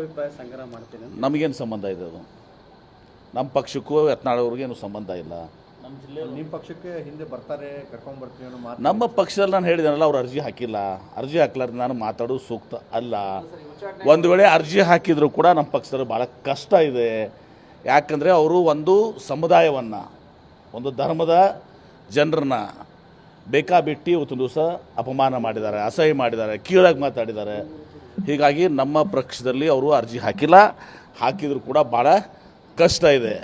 ಅಭಿಪ್ರಾಯ ಸಂಗ್ರಹ ಮಾಡ್ತೀನಿ. ನಮಗೇನು ಸಂಬಂಧ ಇದೆ ಅದು? ನಮ್ಮ ಪಕ್ಷಕ್ಕೂ ಯತ್ನಾಳ್ ಅವ್ರಿಗೇನು ಸಂಬಂಧ ಇಲ್ಲ. ನಮ್ಮ ಜಿಲ್ಲೆಯಲ್ಲಿ ನಿಮ್ಮ ಪಕ್ಷಕ್ಕೆ ಹಿಂದೆ ಬರ್ತಾರೆ, ಕರ್ಕೊಂಡು ಬರ್ತೀವಿ ಅನ್ನೋ ಮಾತು ನಮ್ಮ ಪಕ್ಷದಲ್ಲಿ ನಾನು ಹೇಳಿದ್ದೇನಲ್ಲ, ಅವ್ರು ಅರ್ಜಿ ಹಾಕಿಲ್ಲ. ಅರ್ಜಿ ಹಾಕ್ಲಾರ್ದು ನಾನು ಮಾತಾಡೋದು ಸೂಕ್ತ ಅಲ್ಲ. ಒಂದು ವೇಳೆ ಅರ್ಜಿ ಹಾಕಿದರೂ ಕೂಡ ನಮ್ಮ ಪಕ್ಷದಲ್ಲಿ ಭಾಳ ಕಷ್ಟ ಇದೆ. ಯಾಕಂದರೆ ಅವರು ಒಂದು ಸಮುದಾಯವನ್ನು, ಒಂದು ಧರ್ಮದ ಜನರನ್ನ ಬೇಕಾಬಿಟ್ಟು ಇವತ್ತು ದಿವಸ ಅಪಮಾನ ಮಾಡಿದ್ದಾರೆ, ಅಸಹ್ಯ ಮಾಡಿದ್ದಾರೆ, ಕೀಳಾಗಿ ಮಾತಾಡಿದ್ದಾರೆ. ಹೀಗಾಗಿ ನಮ್ಮ ಪಕ್ಷದಲ್ಲಿ ಅವರು ಅರ್ಜಿ ಹಾಕಿಲ್ಲ. ಹಾಕಿದರೂ ಕೂಡ ಭಾಳ ಕಷ್ಟ ಇದೆ.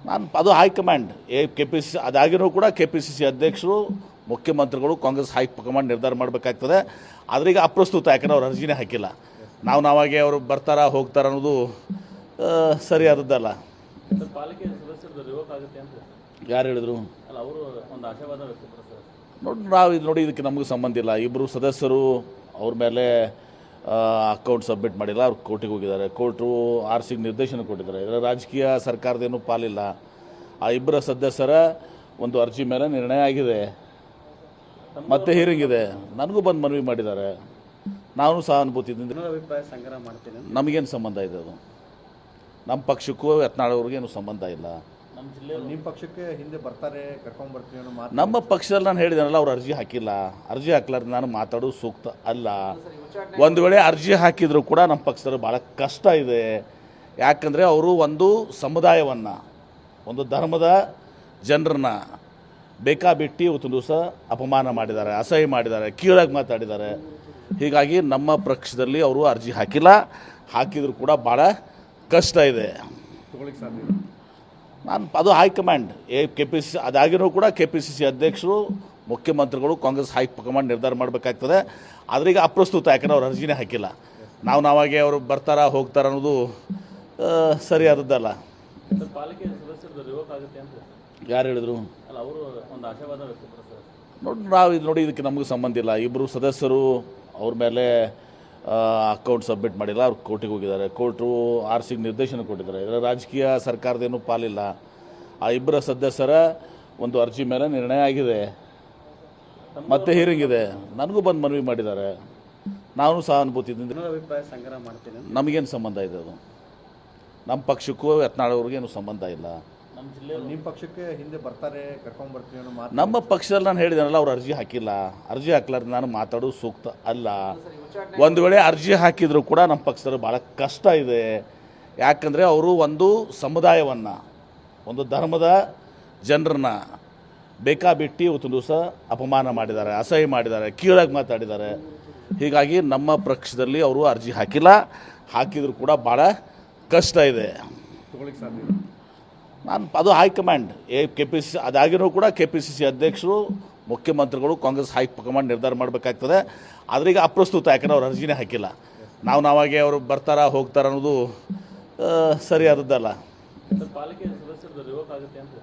ನಾನು ಅದು ಹೈಕಮಾಂಡ್ KPCC ಅದಾಗಿನೂ ಕೂಡ KPCC ಅಧ್ಯಕ್ಷರು, ಮುಖ್ಯಮಂತ್ರಿಗಳು, ಕಾಂಗ್ರೆಸ್ ಹೈಕಮಾಂಡ್ ನಿರ್ಧಾರ ಮಾಡಬೇಕಾಗ್ತದೆ. ಆದರೆ ಈಗ ಅಪ್ರಸ್ತುತ, ಯಾಕಂದ್ರೆ ಅವ್ರು ಅರ್ಜಿನೇ ಹಾಕಿಲ್ಲ. ನಾವಾಗೆ ಅವರು ಬರ್ತಾರಾ ಹೋಗ್ತಾರ ಅನ್ನೋದು ಸರಿಯಾದದ್ದಲ್ಲ. ಪಾಲಿಕೆ ಸದಸ್ಯರು ರಿವೋಕ್ ಆಗುತ್ತೆ ಅಂತ ಯಾರು ಹೇಳಿದ್ರು? ಅಲ್ಲ, ಅವರು ಒಂದು ಆಶಾವಾದ ವ್ಯಕ್ತಪಡಿಸ್ತಾರೆ. ನೋಡಿ ಇದಕ್ಕೆ ನಮಗೂ ಸಂಬಂಧ ಇಲ್ಲ. ಇಬ್ಬರು ಸದಸ್ಯರು ಅವ್ರ ಮೇಲೆ ಅಕೌಂಟ್ ಸಬ್ಮಿಟ್ ಮಾಡಿಲ್ಲ, ಅವ್ರು ಕೋರ್ಟಿಗೆ ಹೋಗಿದ್ದಾರೆ. ಕೋರ್ಟು RC ನಿರ್ದೇಶನ ಕೊಟ್ಟಿದ್ದಾರೆ. ಇದರ ರಾಜಕೀಯ ಸರ್ಕಾರದೇನೂ ಪಾಲಿಲ್ಲ. ಆ ಇಬ್ಬರ ಸದಸ್ಯರ ಒಂದು ಅರ್ಜಿ ಮೇಲೆ ನಿರ್ಣಯ ಆಗಿದೆ, ಮತ್ತೆ ಹಿಯರಿಂಗ್ ಇದೆ. ನನಗೂ ಬಂದು ಮನವಿ ಮಾಡಿದ್ದಾರೆ. ನಾನು ಸಹಾನುಭೂತಿಯಿಂದ ಅಭಿಪ್ರಾಯ ಸಂಗ್ರಹ ಮಾಡ್ತೀನಿ. ನಮಗೇನು ಸಂಬಂಧ ಇದೆ ಅದು? ನಮ್ಮ ಪಕ್ಷಕ್ಕೂ ಯತ್ನಾಳ್ ಅವ್ರಿಗೇನು ಸಂಬಂಧ ಇಲ್ಲ. ನಮ್ಮ ಜಿಲ್ಲೆಯಲ್ಲಿ ನಿಮ್ಮ ಪಕ್ಷಕ್ಕೆ ಹಿಂದೆ ಬರ್ತಾರೆ, ಕರ್ಕೊಂಡು ಬರ್ತೀವಿ ಅನ್ನೋ ಮಾತು ನಮ್ಮ ಪಕ್ಷದಲ್ಲಿ ನಾನು ಹೇಳಿದ್ದೇನಲ್ಲ, ಅವ್ರು ಅರ್ಜಿ ಹಾಕಿಲ್ಲ. ಅರ್ಜಿ ಹಾಕ್ಲಾರ್ದು ನಾನು ಮಾತಾಡೋದು ಸೂಕ್ತ ಅಲ್ಲ. ಒಂದು ವೇಳೆ ಅರ್ಜಿ ಹಾಕಿದರೂ ಕೂಡ ನಮ್ಮ ಪಕ್ಷದಲ್ಲಿ ಭಾಳ ಕಷ್ಟ ಇದೆ. ಯಾಕಂದರೆ ಅವರು ಒಂದು ಸಮುದಾಯವನ್ನು, ಒಂದು ಧರ್ಮದ ಜನರನ್ನ ಬೇಕಾಬಿಟ್ಟು ಇವತ್ತು ದಿವಸ ಅಪಮಾನ ಮಾಡಿದ್ದಾರೆ, ಅಸಹ್ಯ ಮಾಡಿದ್ದಾರೆ, ಕೀಳಾಗಿ ಮಾತಾಡಿದ್ದಾರೆ. ಹೀಗಾಗಿ ನಮ್ಮ ಪಕ್ಷದಲ್ಲಿ ಅವರು ಅರ್ಜಿ ಹಾಕಿಲ್ಲ. ಹಾಕಿದರೂ ಕೂಡ ಭಾಳ ಕಷ್ಟ ಇದೆ. ನಾನು ಅದು ಹೈಕಮಾಂಡ್ KPCC ಅದಾಗಿನೂ ಕೂಡ KPCC ಅಧ್ಯಕ್ಷರು, ಮುಖ್ಯಮಂತ್ರಿಗಳು, ಕಾಂಗ್ರೆಸ್ ಹೈಕಮಾಂಡ್ ನಿರ್ಧಾರ ಮಾಡಬೇಕಾಗ್ತದೆ. ಆದರೆ ಈಗ ಅಪ್ರಸ್ತುತ, ಯಾಕಂದ್ರೆ ಅವ್ರು ಅರ್ಜಿನೇ ಹಾಕಿಲ್ಲ. ನಾವಾಗೆ ಅವರು ಬರ್ತಾರಾ ಹೋಗ್ತಾರ ಅನ್ನೋದು ಸರಿಯಾದದ್ದಲ್ಲ. ಪಾಲಿಕೆ ಸದಸ್ಯರು ರಿವೋಕ್ ಆಗುತ್ತೆ ಅಂತ ಯಾರು ಹೇಳಿದ್ರು? ಅಲ್ಲ, ಅವರು ಒಂದು ಆಶಾವಾದ ವ್ಯಕ್ತಪಡಿಸ್ತಾರೆ. ನೋಡಿ ಇದಕ್ಕೆ ನಮಗೂ ಸಂಬಂಧ ಇಲ್ಲ. ಇಬ್ಬರು ಸದಸ್ಯರು ಅವ್ರ ಮೇಲೆ ಅಕೌಂಟ್ ಸಬ್ಮಿಟ್ ಮಾಡಿಲ್ಲ, ಅವ್ರು ಕೋರ್ಟಿಗೆ ಹೋಗಿದ್ದಾರೆ. ಕೋರ್ಟು RC ನಿರ್ದೇಶನ ಕೊಟ್ಟಿದ್ದಾರೆ. ಇದರ ರಾಜಕೀಯ ಸರ್ಕಾರದೇನೂ ಪಾಲಿಲ್ಲ. ಆ ಇಬ್ಬರ ಸದಸ್ಯರ ಒಂದು ಅರ್ಜಿ ಮೇಲೆ ನಿರ್ಣಯ ಆಗಿದೆ, ಮತ್ತೆ ಹಿಯರಿಂಗ್ ಇದೆ. ನನಗೂ ಬಂದು ಮನವಿ ಮಾಡಿದ್ದಾರೆ. ನಾನು ಸಹಾನುಭೂತಿಯಿಂದ ಅಭಿಪ್ರಾಯ ಸಂಗ್ರಹ ಮಾಡ್ತೀನಿ. ನಮಗೇನು ಸಂಬಂಧ ಇದೆ ಅದು? ನಮ್ಮ ಪಕ್ಷಕ್ಕೂ ಯತ್ನಾಳ್ ಅವ್ರಿಗೇನು ಸಂಬಂಧ ಇಲ್ಲ. ನಮ್ಮ ಜಿಲ್ಲೆಯಲ್ಲಿ ನಿಮ್ಮ ಪಕ್ಷಕ್ಕೆ ಹಿಂದೆ ಬರ್ತಾರೆ, ಕರ್ಕೊಂಡು ಬರ್ತೀವಿ ಅನ್ನೋ ಮಾತು ನಮ್ಮ ಪಕ್ಷದಲ್ಲಿ ನಾನು ಹೇಳಿದ್ದೇನಲ್ಲ, ಅವ್ರು ಅರ್ಜಿ ಹಾಕಿಲ್ಲ. ಅರ್ಜಿ ಹಾಕ್ಲಾರ್ದು ನಾನು ಮಾತಾಡೋದು ಸೂಕ್ತ ಅಲ್ಲ. ಒಂದು ವೇಳೆ ಅರ್ಜಿ ಹಾಕಿದರೂ ಕೂಡ ನಮ್ಮ ಪಕ್ಷದಲ್ಲಿ ಭಾಳ ಕಷ್ಟ ಇದೆ. ಯಾಕಂದರೆ ಅವರು ಒಂದು ಸಮುದಾಯವನ್ನು, ಒಂದು ಧರ್ಮದ ಜನರನ್ನ ಬೇಕಾಬಿಟ್ಟು ಇವತ್ತು ದಿವಸ ಅಪಮಾನ ಮಾಡಿದ್ದಾರೆ, ಅಸಹ್ಯ ಮಾಡಿದ್ದಾರೆ, ಕೀಳಾಗಿ ಮಾತಾಡಿದ್ದಾರೆ. ಹೀಗಾಗಿ ನಮ್ಮ ಪಕ್ಷದಲ್ಲಿ ಅವರು ಅರ್ಜಿ ಹಾಕಿಲ್ಲ. ಹಾಕಿದರೂ ಕೂಡ ಭಾಳ ಕಷ್ಟ ಇದೆ. ನಾನು ಅದು ಹೈಕಮಾಂಡ್ KPCC ಅದಾಗಿನೂ ಕೂಡ KPCC ಅಧ್ಯಕ್ಷರು, ಮುಖ್ಯಮಂತ್ರಿಗಳು, ಕಾಂಗ್ರೆಸ್ ಹೈಕಮಾಂಡ್ ನಿರ್ಧಾರ ಮಾಡಬೇಕಾಗ್ತದೆ. ಆದರೆ ಈಗ ಅಪ್ರಸ್ತುತ, ಯಾಕಂದ್ರೆ ಅವ್ರು ಅರ್ಜಿನೇ ಹಾಕಿಲ್ಲ. ನಾವಾಗೆ ಅವರು ಬರ್ತಾರಾ ಹೋಗ್ತಾರ ಅನ್ನೋದು ಸರಿಯಾದದ್ದಲ್ಲ. ಪಾಲಿಕೆ ಸದಸ್ಯರು ರಿವೋಕ್ ಆಗುತ್ತೆ ಅಂತ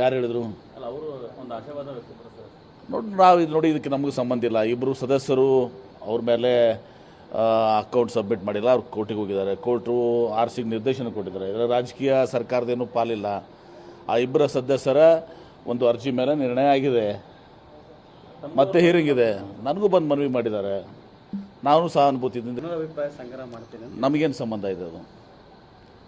ಯಾರು ಹೇಳಿದ್ರು? ಅಲ್ಲ, ಅವರು ಒಂದು ಆಶಾವಾದ ವ್ಯಕ್ತಪಡಿಸ್ತಾರೆ. ನೋಡಿ ಇದಕ್ಕೆ ನಮಗೂ ಸಂಬಂಧ ಇಲ್ಲ. ಇಬ್ಬರು ಸದಸ್ಯರು ಅವ್ರ ಮೇಲೆ ಅಕೌಂಟ್ ಸಬ್ಮಿಟ್ ಮಾಡಿಲ್ಲ, ಅವ್ರು ಕೋರ್ಟಿಗೆ ಹೋಗಿದ್ದಾರೆ. ಕೋರ್ಟು RC ನಿರ್ದೇಶನ ಕೊಟ್ಟಿದ್ದಾರೆ. ಇದರ ರಾಜಕೀಯ ಸರ್ಕಾರದೇನೂ ಪಾಲಿಲ್ಲ. ಆ ಇಬ್ಬರ ಸದಸ್ಯರ ಒಂದು ಅರ್ಜಿ ಮೇಲೆ ನಿರ್ಣಯ ಆಗಿದೆ, ಮತ್ತೆ ಹಿಯರಿಂಗ್ ಇದೆ. ನನಗೂ ಬಂದು ಮನವಿ ಮಾಡಿದ್ದಾರೆ. ನಾನು ಸಹಾನುಭೂತಿಯಿಂದ ಅಭಿಪ್ರಾಯ ಸಂಗ್ರಹ ಮಾಡ್ತೀನಿ. ನಮಗೇನು ಸಂಬಂಧ ಇದೆ ಅದು?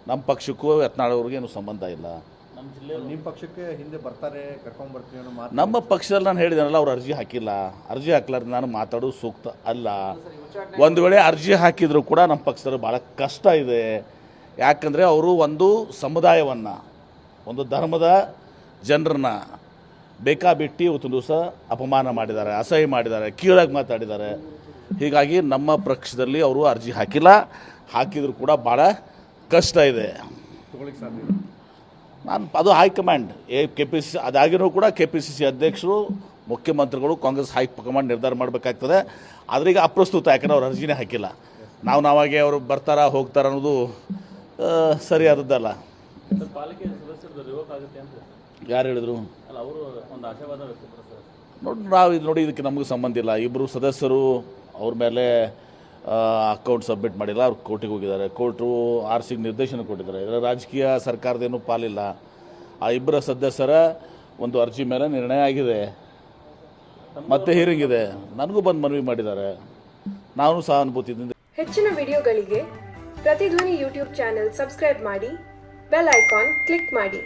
ನಮ್ಮ ಪಕ್ಷಕ್ಕೂ ಯತ್ನಾಳ್ ಅವ್ರಿಗೇನು ಸಂಬಂಧ ಇಲ್ಲ. ನಮ್ಮ ಜಿಲ್ಲೆಯಲ್ಲಿ ನಿಮ್ಮ ಪಕ್ಷಕ್ಕೆ ಹಿಂದೆ ಬರ್ತಾರೆ, ಕರ್ಕೊಂಡು ಬರ್ತೀವಿ ಅನ್ನೋ ಮಾತು ನಮ್ಮ ಪಕ್ಷದಲ್ಲಿ ನಾನು ಹೇಳಿದ್ದೇನಲ್ಲ, ಅವ್ರು ಅರ್ಜಿ ಹಾಕಿಲ್ಲ. ಅರ್ಜಿ ಹಾಕ್ಲಾರ್ದು ನಾನು ಮಾತಾಡೋದು ಸೂಕ್ತ ಅಲ್ಲ. ಒಂದು ವೇಳೆ ಅರ್ಜಿ ಹಾಕಿದರೂ ಕೂಡ ನಮ್ಮ ಪಕ್ಷದಲ್ಲಿ ಭಾಳ ಕಷ್ಟ ಇದೆ. ಯಾಕಂದರೆ ಅವರು ಒಂದು ಸಮುದಾಯವನ್ನು, ಒಂದು ಧರ್ಮದ ಜನರನ್ನ ಬೇಕಾಬಿಟ್ಟು ಇವತ್ತು ದಿವಸ ಅಪಮಾನ ಮಾಡಿದ್ದಾರೆ, ಅಸಹ್ಯ ಮಾಡಿದ್ದಾರೆ, ಕೀಳಾಗಿ ಮಾತಾಡಿದ್ದಾರೆ. ಹೀಗಾಗಿ ನಮ್ಮ ಪಕ್ಷದಲ್ಲಿ ಅವರು ಅರ್ಜಿ ಹಾಕಿಲ್ಲ. ಹಾಕಿದರೂ ಕೂಡ ಭಾಳ ಕಷ್ಟ ಇದೆ. ನಾನು ಅದು ಹೈಕಮಾಂಡ್ KPCC ಅದಾಗಿನೂ ಕೂಡ KPCC ಅಧ್ಯಕ್ಷರು, ಮುಖ್ಯಮಂತ್ರಿಗಳು, ಕಾಂಗ್ರೆಸ್ ಹೈಕಮಾಂಡ್ ನಿರ್ಧಾರ ಮಾಡಬೇಕಾಗ್ತದೆ. ಆದರೆ ಈಗ ಅಪ್ರಸ್ತುತ, ಯಾಕಂದ್ರೆ ಅವ್ರು ಅರ್ಜಿನೇ ಹಾಕಿಲ್ಲ. ನಾವಾಗೆ ಅವರು ಬರ್ತಾರಾ ಹೋಗ್ತಾರ ಅನ್ನೋದು ಸರಿಯಾದದ್ದಲ್ಲ. ಪಾಲಿಕೆ ಸದಸ್ಯರು ರಿವೋಕ್ ಆಗುತ್ತೆ ಅಂತ ಯಾರು ಹೇಳಿದ್ರು? ಅಲ್ಲ, ಅವರು ಒಂದು ಆಶಾವಾದ ವ್ಯಕ್ತಪಡಿಸ್ತಾರೆ. ನೋಡಿ ಇದಕ್ಕೆ ನಮಗೂ ಸಂಬಂಧ ಇಲ್ಲ. ಇಬ್ಬರು ಸದಸ್ಯರು ಅವ್ರ ಮೇಲೆ ಅಕೌಂಟ್ ಸಬ್ಮಿಟ್ ಮಾಡಿಲ್ಲ, ಅವ್ರು ಕೋರ್ಟಿಗೆ ಹೋಗಿದ್ದಾರೆ. ಕೋರ್ಟು RC ನಿರ್ದೇಶನ ಕೊಟ್ಟಿದ್ದಾರೆ. ಇದರ ರಾಜಕೀಯ ಸರ್ಕಾರದೇನೂ ಪಾಲಿಲ್ಲ. ಆ ಇಬ್ಬರ ಸದಸ್ಯರ ಒಂದು ಅರ್ಜಿ ಮೇಲೆ ನಿರ್ಣಯ ಆಗಿದೆ, ಮತ್ತೆ ಹಿಯರಿಂಗ್ ಇದೆ. ನನಗೂ ಬಂದು ಮನವಿ ಮಾಡಿದ್ದಾರೆ. ನಾನು ಸಹಾನುಭೂತಿಯಿಂದ ಹೆಚ್ಚಿನ ವಿಡಿಯೋಗಳಿಗೆ ಪ್ರತಿಧ್ವನಿ ಯೂಟ್ಯೂಬ್ ಚಾನೆಲ್ ಸಬ್ಸ್ಕ್ರೈಬ್ ಮಾಡಿ, ಬೆಲ್ ಐಕಾನ್ ಕ್ಲಿಕ್ ಮಾಡಿ.